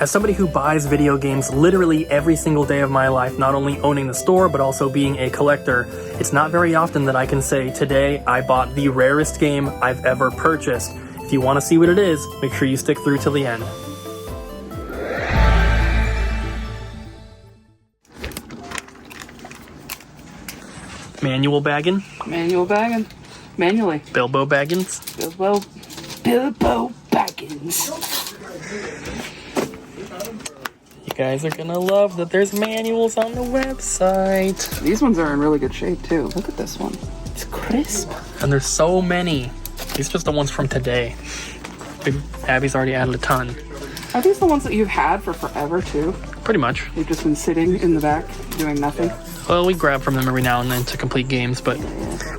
As somebody who buys video games literally every single day of my life, not only owning the store, but also being a collector, it's not very often that I can say, today I bought the rarest game I've ever purchased. If you want to see what it is, make sure you stick through till the end. Manual bagging. Manual bagging. Manually. Bilbo Baggins. Bilbo Baggins. You guys are gonna love that there's manuals on the website. These ones are in really good shape too. Look at this one. It's crisp. And there's so many. These are just the ones from today. Abby's already added a ton. Are these the ones that you've had for forever too? Pretty much. You've just been sitting in the back doing nothing? Well, we grab from them every now and then to complete games, but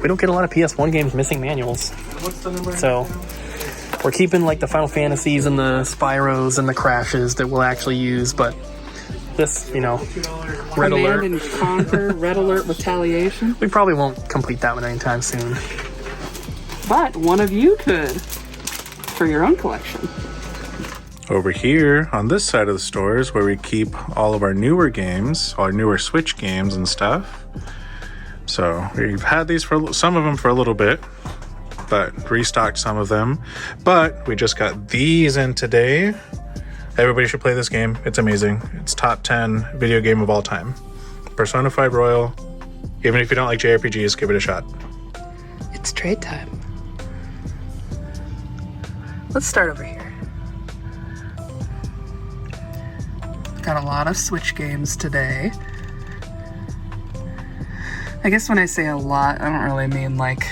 we don't get a lot of PS1 games missing manuals. What's the number? So we're keeping like the Final Fantasies and the Spyros and the Crashes that we'll actually use, but this, Red Command Alert. and Conquer, Red Alert Retaliation. We probably won't complete that one anytime soon. But one of you could for your own collection. Over here on this side of the store is where we keep all of our newer games, our newer Switch games and stuff. So we've had these for some of them for a little bit, but restocked some of them. But we just got these in today. Everybody should play this game. It's amazing. It's top 10 video game of all time. Persona 5 Royal. Even if you don't like JRPGs, give it a shot. It's trade time. Let's start over here. Got a lot of Switch games today. I guess when I say a lot, I don't really mean like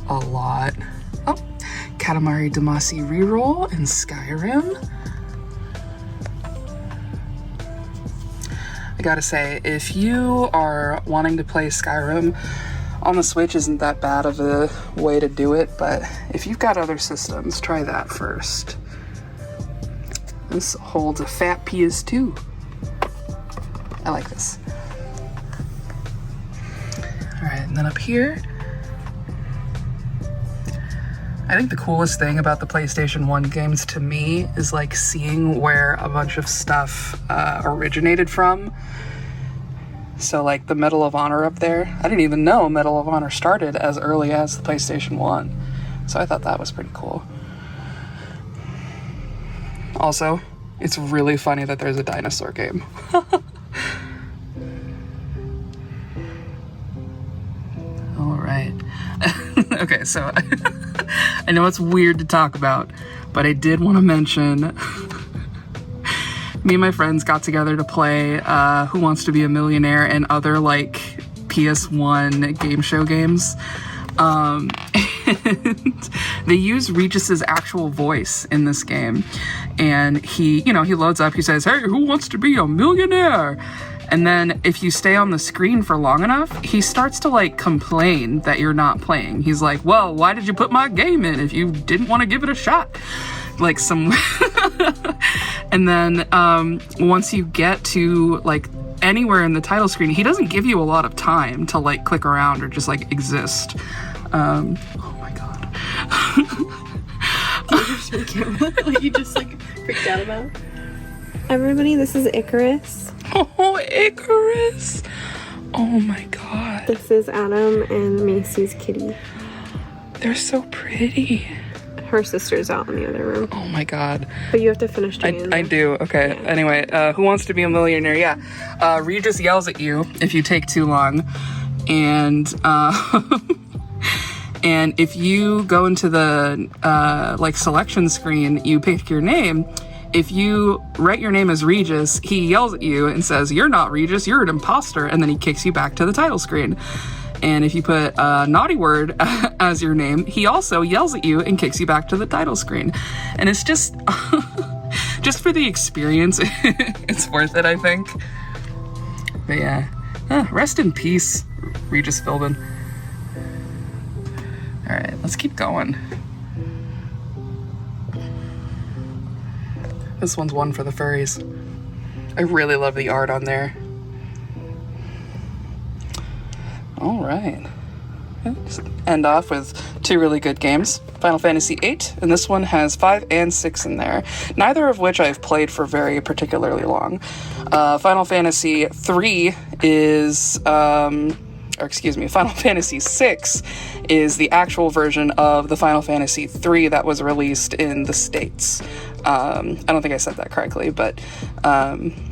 a lot. Oh, Katamari Damacy Reroll and Skyrim. I gotta say, if you are wanting to play Skyrim on the Switch, isn't that bad of a way to do it, but if you've got other systems, try that first. This holds a fat PS2. I like this. All right, and then up here, I think the coolest thing about the PlayStation 1 games to me is like seeing where a bunch of stuff originated from. So like the Medal of Honor up there, I didn't even know Medal of Honor started as early as the PlayStation 1. So I thought that was pretty cool. Also, it's really funny that there's a dinosaur game. All right. Okay, so I know it's weird to talk about, but I did want to mention me and my friends got together to play Who Wants to Be a Millionaire and other like PS1 game show games. And they use Regis's actual voice in this game, and he loads up, he says, "Hey, who wants to be a millionaire?" And then if you stay on the screen for long enough, he starts to like complain that you're not playing. He's like, "Well, why did you put my game in if you didn't want to give it a shot?" Like some and then once you get to like anywhere in the title screen, he doesn't give you a lot of time to like click around or just like exist. Oh my god. Did you just make it like you just like freaked out about? Everybody, this is Icarus. Oh, Icarus! Oh my god. This is Adam and Macy's kitty. They're so pretty. Her sister's out in the other room. Oh my god. But you have to finish doing I do. Okay. Yeah. Anyway, Who Wants to Be a Millionaire? Yeah. Regis yells at you if you take too long. And and if you go into the like selection screen, you pick your name. If you write your name as Regis, he yells at you and says, "You're not Regis, you're an imposter," and then he kicks you back to the title screen. And if you put a naughty word as your name, he also yells at you and kicks you back to the title screen. And it's just, just for the experience, it's worth it, I think. But yeah, rest in peace, Regis Philbin. All right, let's keep going. This one's one for the furries. I really love the art on there. All right. Just end off with two really good games. Final Fantasy VIII, and this one has 5 and 6 in there, neither of which I've played for very particularly long. Final Fantasy III is, Final Fantasy VI is the actual version of the Final Fantasy III that was released in the States. I don't think I said that correctly, but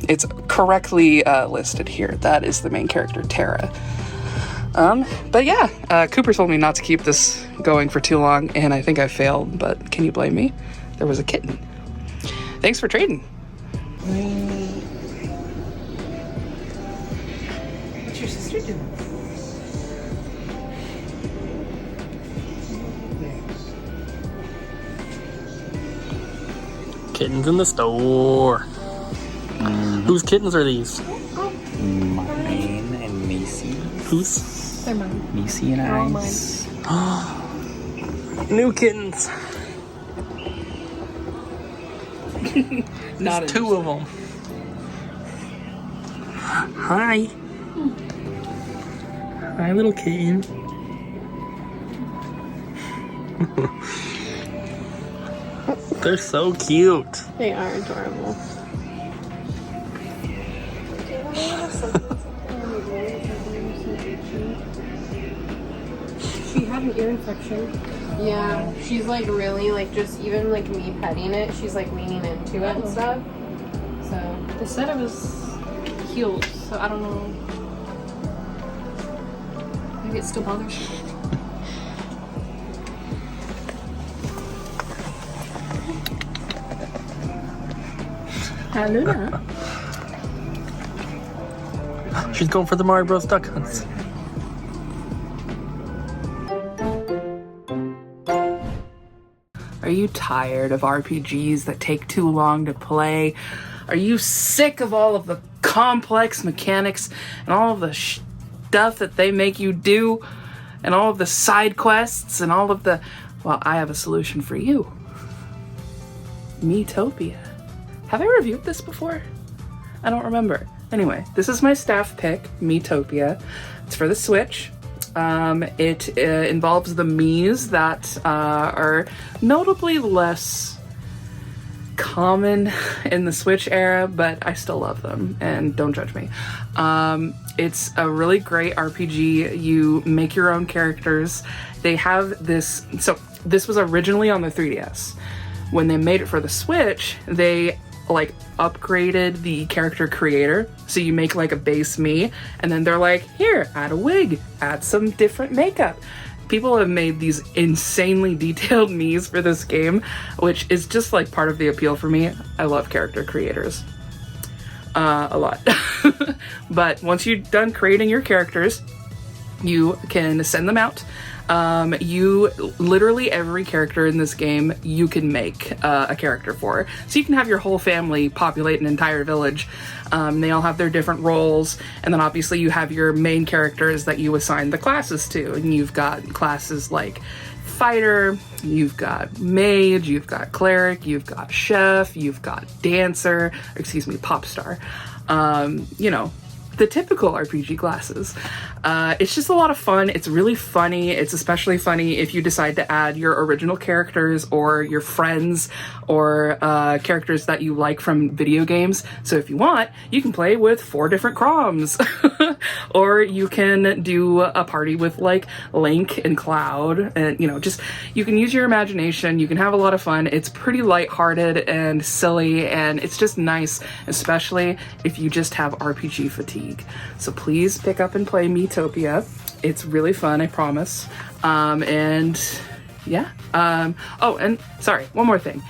it's correctly listed here. That is the main character, Terra. But yeah, Cooper told me not to keep this going for too long, and I think I failed, but can you blame me? There was a kitten. Thanks for trading. What's your sister doing? Kittens in the store. Whose kittens are these? Mine and Macy. Whose? They're mine. Macy and They're all I's. New kittens. Not Two of them. Hi. Hi, little kitten. They're so cute. They are adorable. She had an ear infection. Yeah, she's like really like just even like me petting it, she's like leaning into it and stuff. So they said it was healed, so I don't know. Maybe it still bothers her. Luna. She's going for the Mario Bros. Duck hunts. Are you tired of RPGs that take too long to play? Are you sick of all of the complex mechanics and all of the stuff that they make you do and all of the side quests and all of the... Well, I have a solution for you. Miitopia. Have I reviewed this before? I don't remember. Anyway, this is my staff pick, Miitopia. It's for the Switch. It involves the Miis that are notably less common in the Switch era, but I still love them, and don't judge me. It's a really great RPG. You make your own characters. They have this... So, this was originally on the 3DS. When they made it for the Switch, they like upgraded the character creator, so you make like a base Mii, and then they're like, here, add a wig, add some different makeup. People have made these insanely detailed Miis for this game, which is just like part of the appeal for me. I love character creators a lot. But once you're done creating your characters, you can send them out. You literally every character in this game you can make a character for, so you can have your whole family populate an entire village. They all have their different roles, and then obviously you have your main characters that you assign the classes to, and you've got classes like fighter, you've got mage, you've got cleric, you've got chef, you've got dancer, pop star. You know, the typical RPG classes. It's just a lot of fun. It's really funny. It's especially funny if you decide to add your original characters or your friends or characters that you like from video games. So if you want, you can play with 4 different Chroms. Or you can do a party with like Link and Cloud, and you know, just you can use your imagination. You can have a lot of fun. It's pretty lighthearted and silly, and it's just nice, especially if you just have RPG fatigue. So please pick up and play Miitopia. It's really fun, I promise. And yeah. Oh, and sorry, one more thing.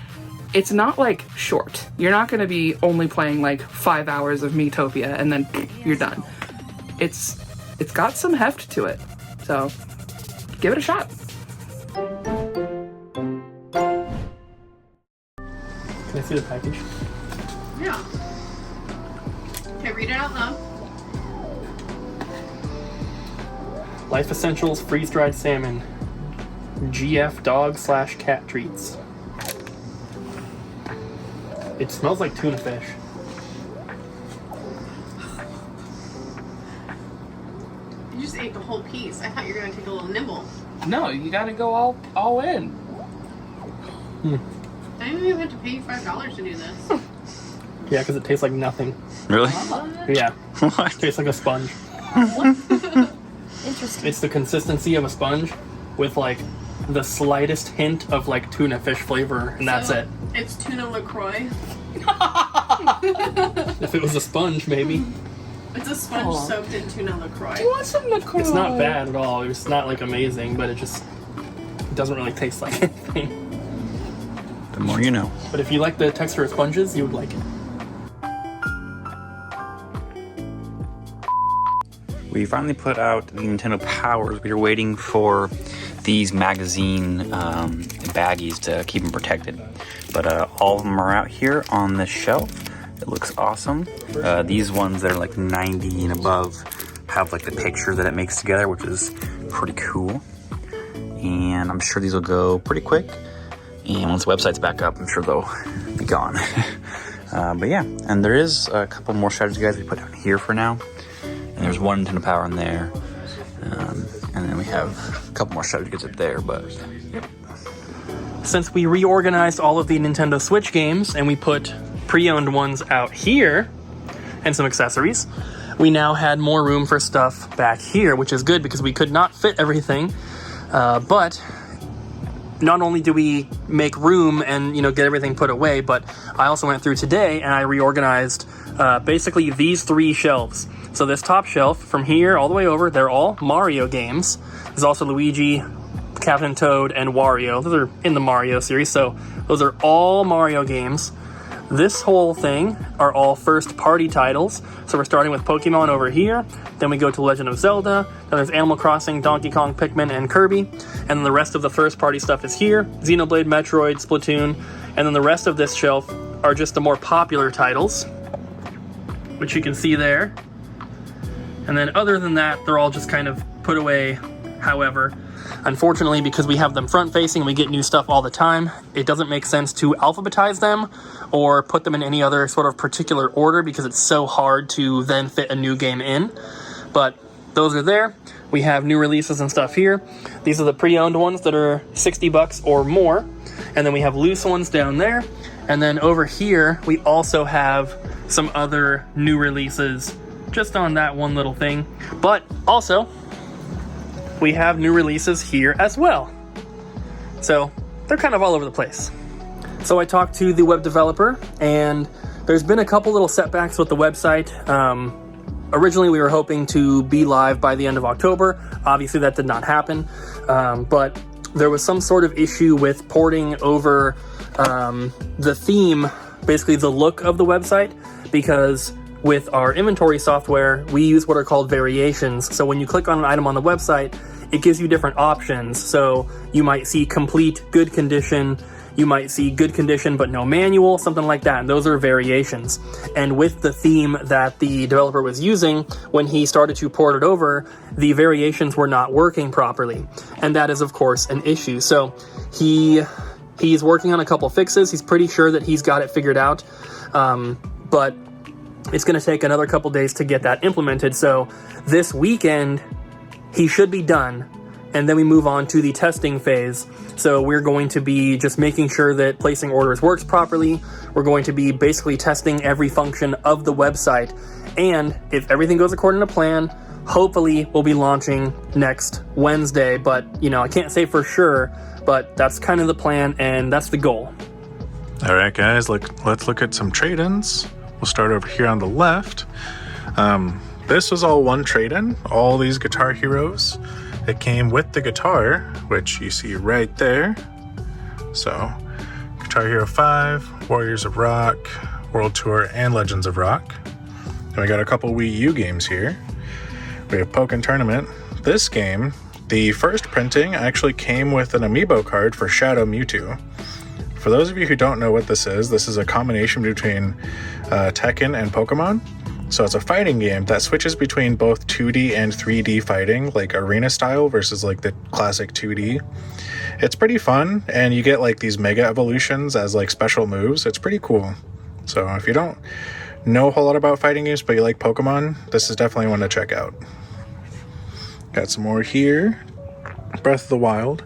It's not like short. You're not going to be only playing like 5 hours of Miitopia and then you're done. It's got some heft to it. So give it a shot. Can I see the package? Yeah. Okay, read it out loud. Life Essentials freeze-dried salmon. GF dog/cat treats. It smells like tuna fish. You just ate the whole piece. I thought you were gonna take a little nibble. No, you gotta go all in. I didn't even have to pay you $5 to do this. Yeah, because it tastes like nothing. Really? Yeah. What? It tastes like a sponge. Interesting. It's the consistency of a sponge with like the slightest hint of like tuna fish flavor, and that's it. It's tuna LaCroix. If it was a sponge, maybe. It's a sponge soaked in tuna LaCroix. You want some LaCroix? It's not bad at all. It's not like amazing, but it doesn't really taste like anything. The more you know. But if you like the texture of sponges, you would like it. We finally put out the Nintendo Powers. We were waiting for these magazine baggies to keep them protected. But all of them are out here on the shelf. It looks awesome. These ones that are like 90 and above have like the picture that it makes together, which is pretty cool. And I'm sure these will go pretty quick. And once the website's back up, I'm sure they'll be gone. But yeah, and there is a couple more strategy guides we put down here for now. And there's one Nintendo Power in there. And then we have a couple more strategy guides up there, but yep. Since we reorganized all of the Nintendo Switch games and we put pre-owned ones out here and some accessories, we now had more room for stuff back here, which is good because we could not fit everything. But not only do we make room and get everything put away, but I also went through today and I reorganized basically these 3 shelves. So this top shelf from here all the way over, they're all Mario games. There's also Luigi, Captain Toad, and Wario. Those are in the Mario series, so those are all Mario games. This whole thing are all first-party titles. So we're starting with Pokemon over here, then we go to Legend of Zelda, then there's Animal Crossing, Donkey Kong, Pikmin, and Kirby, and then the rest of the first-party stuff is here, Xenoblade, Metroid, Splatoon, and then the rest of this shelf are just the more popular titles, which you can see there. And then other than that, they're all just kind of put away. However, unfortunately, because we have them front-facing and we get new stuff all the time, it doesn't make sense to alphabetize them or put them in any other sort of particular order because it's so hard to then fit a new game in. But those are there. We have new releases and stuff here. These are the pre-owned ones that are $60 or more. And then we have loose ones down there. And then over here, we also have some other new releases just on that one little thing. But also, we have new releases here as well. So they're kind of all over the place. So I talked to the web developer, and there's been a couple little setbacks with the website. Originally, we were hoping to be live by the end of October. Obviously, that did not happen. But there was some sort of issue with porting over the theme, basically the look of the website, because with our inventory software, we use what are called variations. So when you click on an item on the website, it gives you different options. So you might see complete, good condition, you might see good condition but no manual, something like that, and those are variations. And with the theme that the developer was using, when he started to port it over, the variations were not working properly. And that is, of course, an issue. So he's working on a couple fixes. He's pretty sure that he's got it figured out. But it's going to take another couple days to get that implemented. So this weekend, he should be done. And then we move on to the testing phase. So we're going to be just making sure that placing orders works properly. We're going to be basically testing every function of the website. And if everything goes according to plan, hopefully we'll be launching next Wednesday. But, I can't say for sure, but that's kind of the plan and that's the goal. All right, guys, let's look at some trade-ins. We'll start over here on the left. This was all one trade-in, all these Guitar Heroes. It came with the guitar, which you see right there. So, Guitar Hero 5, Warriors of Rock, World Tour, and Legends of Rock. And we got a couple Wii U games here. We have Pokken Tournament. This game, the first printing actually came with an amiibo card for Shadow Mewtwo. For those of you who don't know what this is a combination between Tekken and Pokemon. So it's a fighting game that switches between both 2D and 3D fighting, like arena style versus like the classic 2D. It's pretty fun, and you get like these mega evolutions as like special moves. It's pretty cool. So if you don't know a whole lot about fighting games, but you like Pokemon, this is definitely one to check out. Got some more here. Breath of the Wild.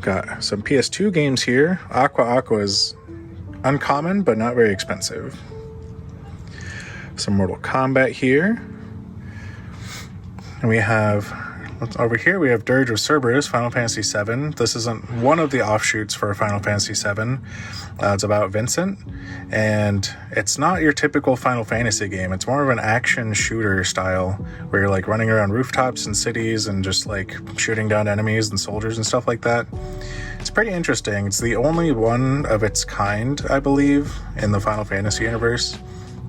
Got some PS2 games here. Aqua is uncommon, but not very expensive. Some Mortal Kombat here. And we have, over here we have Dirge of Cerberus, Final Fantasy VII. This isn't one of the offshoots for Final Fantasy VII. It's about Vincent, and it's not your typical Final Fantasy game. It's more of an action shooter style, where you're like running around rooftops and cities and just like shooting down enemies and soldiers and stuff like that. It's pretty interesting. It's the only one of its kind, I believe, in the Final Fantasy universe.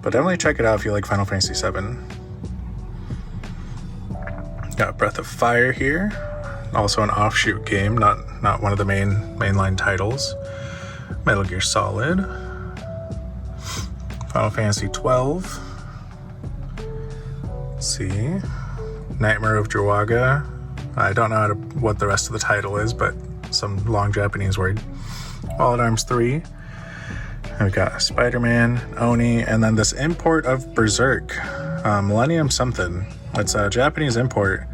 But definitely check it out if you like Final Fantasy VII. Got Breath of Fire here. Also an offshoot game, not one of the mainline titles. Metal Gear Solid. Final Fantasy 12. Let's see. Nightmare of Drawaga. I don't know what the rest of the title is, but some long Japanese word. Wild Arms 3. And we got Spider-Man, Oni, and then this import of Berserk. Millennium something. It's a Japanese import.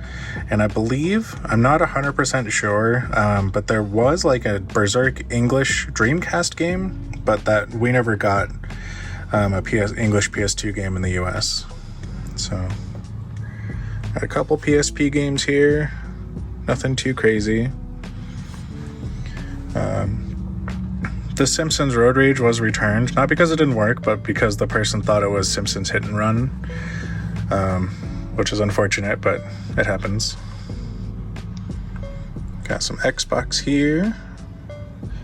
And I believe, I'm not 100% sure, but there was like a Berserk English Dreamcast game, but that we never got English PS2 game in the US. So, got a couple PSP games here. Nothing too crazy. The Simpsons Road Rage was returned, not because it didn't work, but because the person thought it was Simpsons Hit and Run, which is unfortunate, but it happens. Got some Xbox here.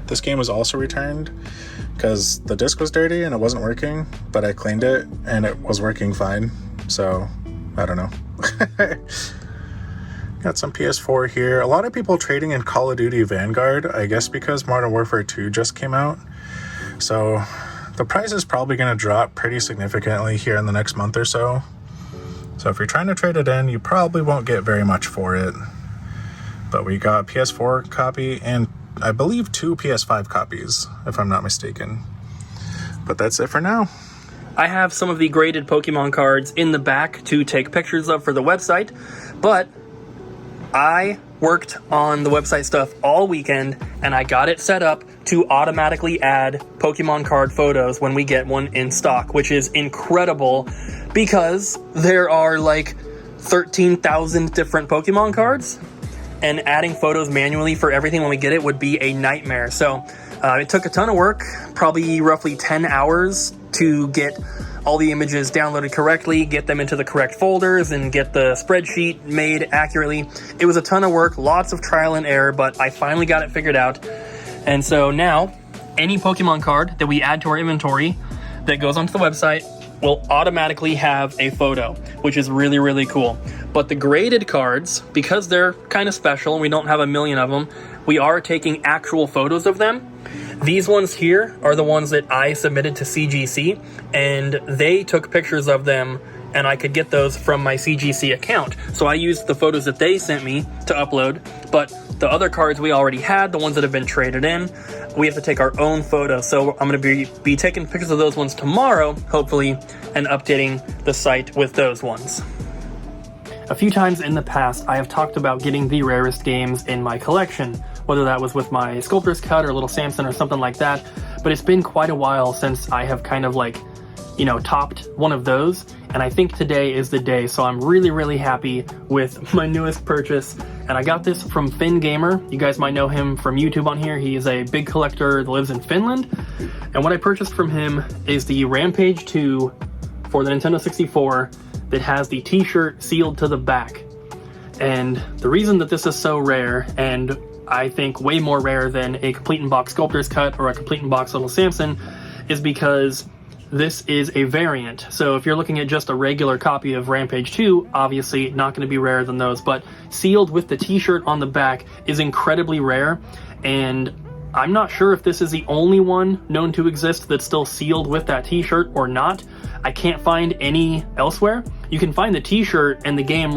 This game was also returned because the disc was dirty and it wasn't working, but I cleaned it and it was working fine, so I don't know. Got some PS4 here. A lot of people trading in Call of Duty Vanguard, I guess because Modern Warfare 2 just came out. So the price is probably going to drop pretty significantly here in the next month or so. So if you're trying to trade it in, you probably won't get very much for it. But we got PS4 copy and I believe 2 PS5 copies, if I'm not mistaken. But that's it for now. I have some of the graded Pokemon cards in the back to take pictures of for the website, but I worked on the website stuff all weekend, and I got it set up to automatically add Pokemon card photos when we get one in stock, which is incredible because there are like 13,000 different Pokemon cards, and adding photos manually for everything when we get it would be a nightmare. So it took a ton of work, probably roughly 10 hours to get all the images downloaded correctly, get them into the correct folders, and get the spreadsheet made accurately. It was a ton of work, lots of trial and error, but I finally got it figured out. And so now, any Pokemon card that we add to our inventory that goes onto the website will automatically have a photo, which is really, really cool. But the graded cards, because they're kind of special and we don't have a million of them, we are taking actual photos of them. These ones here are the ones that I submitted to CGC, and they took pictures of them, and I could get those from my CGC account. So I used the photos that they sent me to upload, but the other cards we already had, the ones that have been traded in, we have to take our own photos. So I'm going to be taking pictures of those ones tomorrow, hopefully, and updating the site with those ones. A few times in the past, I have talked about getting the rarest games in my collection, whether that was with my Sculptor's Cut or Little Samson or something like that, but it's been quite a while since I have kind of like, topped one of those, and I think today is the day, so I'm really, really happy with my newest purchase, and I got this from Finn Gamer. You guys might know him from YouTube on here. He is a big collector that lives in Finland, and what I purchased from him is the Rampage 2 for the Nintendo 64 that has the t-shirt sealed to the back. And the reason that this is so rare, and I think way more rare than a complete in box Sculptor's Cut or a complete in box Little Samson, is because this is a variant. So if you're looking at just a regular copy of Rampage 2, obviously not going to be rarer than those, but sealed with the t-shirt on the back is incredibly rare, and I'm not sure if this is the only one known to exist that's still sealed with that t-shirt or not. I can't find any elsewhere. You can find the t-shirt and the game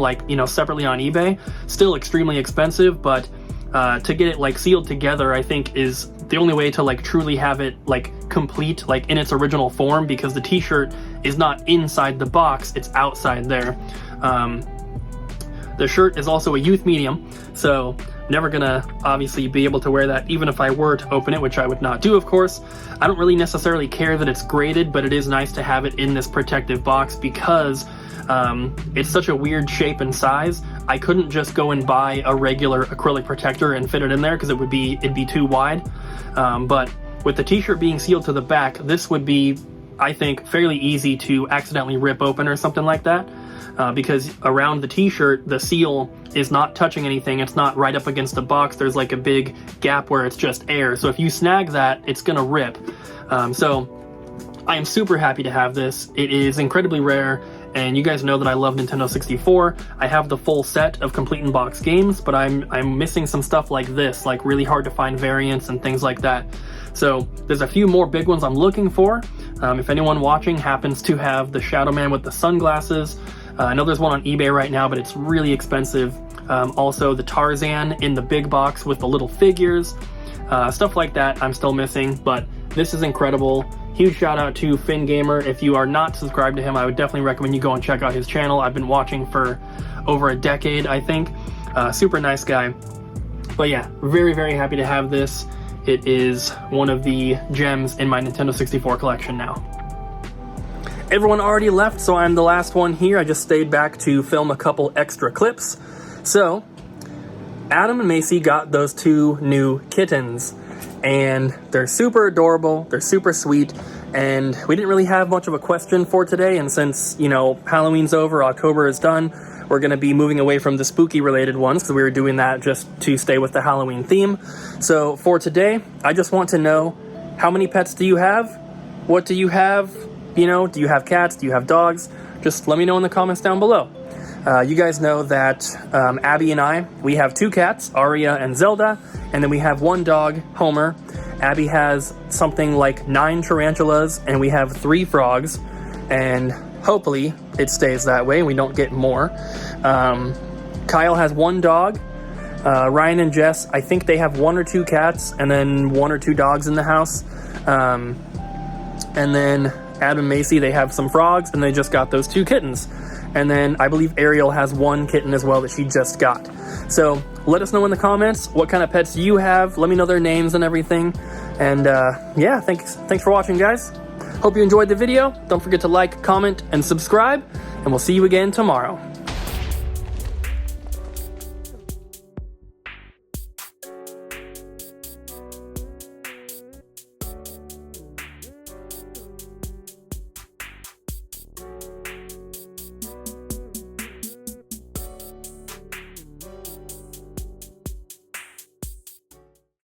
separately on eBay, still extremely expensive, but to get it sealed together, I think is the only way to truly have it complete in its original form, because the t-shirt is not inside the box, it's outside there. The shirt is also a youth medium, so never gonna obviously be able to wear that even if I were to open it, which I would not do, of course. I don't really necessarily care that it's graded, but it is nice to have it in this protective box because it's such a weird shape and size. I couldn't just go and buy a regular acrylic protector and fit it in there because it'd be too wide. But with the t-shirt being sealed to the back, this would be, I think, fairly easy to accidentally rip open or something like that. Because around the t-shirt, the seal is not touching anything. It's not right up against the box. There's like a big gap where it's just air. So if you snag that, it's gonna rip. So I am super happy to have this. It is incredibly rare. And you guys know that I love Nintendo 64. I have the full set of complete in box games, but I'm missing some stuff like this, like really hard to find variants and things like that. So there's a few more big ones I'm looking for. If anyone watching happens to have the Shadow Man with the sunglasses, I know there's one on eBay right now, but it's really expensive. Also the Tarzan in the big box with the little figures, stuff like that I'm still missing, but this is incredible. Huge shout out to Finn Gamer. If you are not subscribed to him, I would definitely recommend you go and check out his channel. I've been watching for over a decade, I think. Super nice guy. But yeah, very, very happy to have this. It is one of the gems in my Nintendo 64 collection now. Everyone already left, so I'm the last one here. I just stayed back to film a couple extra clips. So, Adam and Macy got those 2 new kittens. And they're super adorable, they're super sweet, and we didn't really have much of a question for today, and since, you know, Halloween's over, October is done, we're going to be moving away from the spooky related ones, because we were doing that just to stay with the Halloween theme. So for today, I just want to know, how many pets do you have? What do you have? You know, do you have cats? Do you have dogs? Just let me know in the comments down below. You guys know that Abby and I, we have 2 cats, Aria and Zelda, and then we have 1 dog, Homer. Abby has something like 9 tarantulas, and we have 3 frogs, and hopefully it stays that way and we don't get more. Kyle has 1 dog. Ryan and Jess, I think they have 1 or 2 cats, and then 1 or 2 dogs in the house. And then Adam and Macy, they have some frogs, and they just got those 2 kittens. And then I believe Ariel has 1 kitten as well that she just got. So let us know in the comments what kind of pets you have. Let me know their names and everything. And yeah, thanks for watching, guys. Hope you enjoyed the video. Don't forget to like, comment, and subscribe. And we'll see you again tomorrow.